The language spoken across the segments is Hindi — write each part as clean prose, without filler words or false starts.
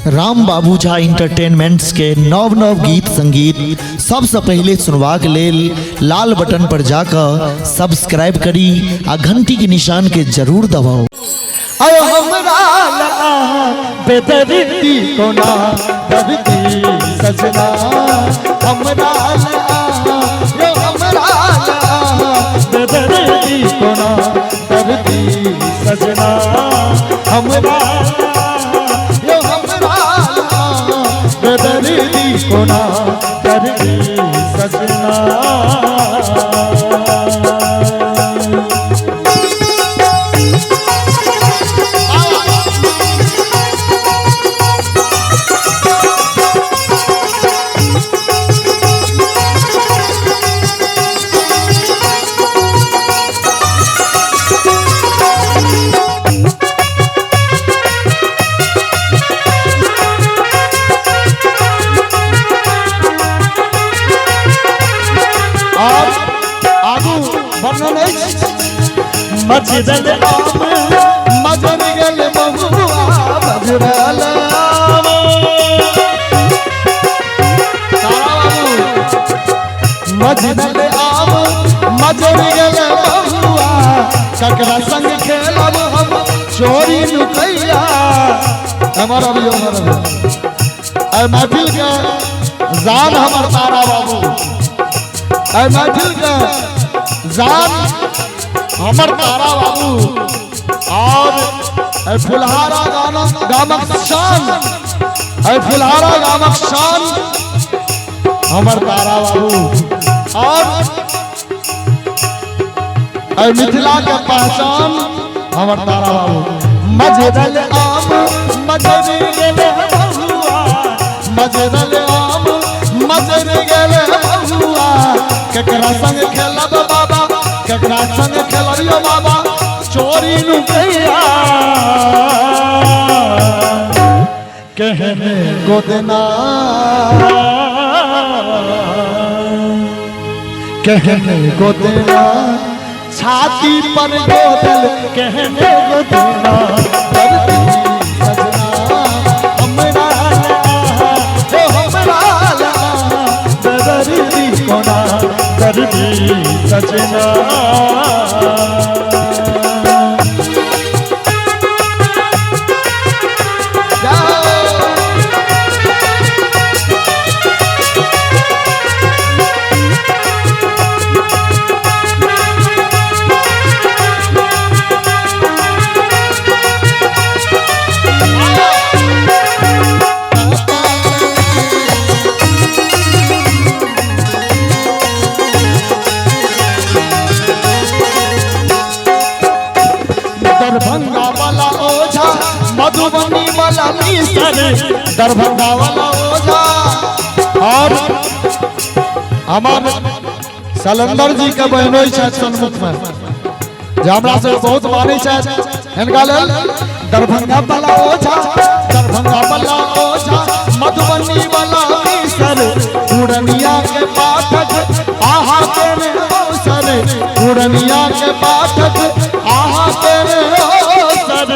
राम बाबू झा इंटरटेनमेंट्स के नव नव गीत संगीत सबसे पहले सुनवा के लेल लाल बटन पर जाकर सब्सक्राइब करी आ घंटी के निशान के जरूर दबाओ। आयो हमरा बेदर्दी कोना दर्दी सजना हमरा यो हमरा बेदर्दी कोना दर्दी सजना हमरा यो हमरा बेदर्दी कोना दर्दी सजना। मजदल आम मजर गल बहुआ मजरल मजदल आम मजर गल बहुआ ककरा संग खेलब हम चोरी नुकैया। हमारा भी ऐ महफिल के जान हमर तारा बाबू, ऐ महफिल के जान हमर तारा बाबू और फुलहारा गामक शान, फुलहारा गामक शान हमर तारा बाबू और मिथिला के पहचान हमर तारा बाबू। मजदल आम मजर गेले बहुआ मजदल आम मजर गेले बहुआ केकरा संग खेलब बाबा केकरा संग खेलियो बाबा चोरी नुकैया। कहने गोदना कहने गोदना छाती पर गोदल कहने गोदना दर्दी सजना हमरा ओ हमरा दर्दी कोना दर्दी सजना। दरभंगा वाला ओझा मधुबनी वाला मिसर दरभंगा वाला ओझा और हमार सलंदर जी के बहनोई सन्मुख में हमरा से बहुत माने इनका लेल दरभंगा वाला ओझा मधुबनी वाला मिसर पूर्णिया के पाठक आहा तेरे अवसर पूर्णिया के पाठक आहा तेरे अवसर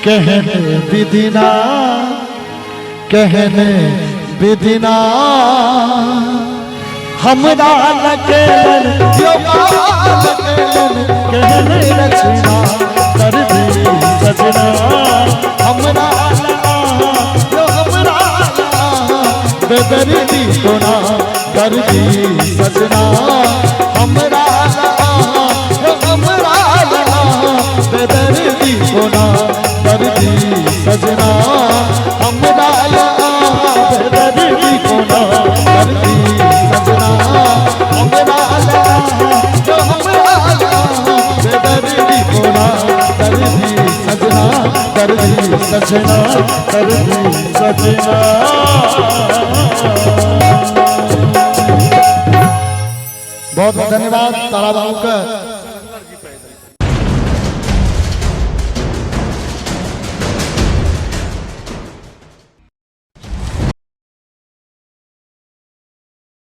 कहने विधिना कहने विधिना हमरा लकेलन यो लकेलन कहने रचना दर्दी सजना हमरा यो हमरा बेदर्दी कोना दर्दी सजना हमरा यो हमरा बेदर्दी कोना दर्दी सजना हमरा बेदर्दी कोना दर्दी सजना हमरा यो हमरा बेदर्दी कोना दर्दी सजना दर्दी सजना दर्दी सजना। बहुत बहुत धन्यवाद तारा बाबू का।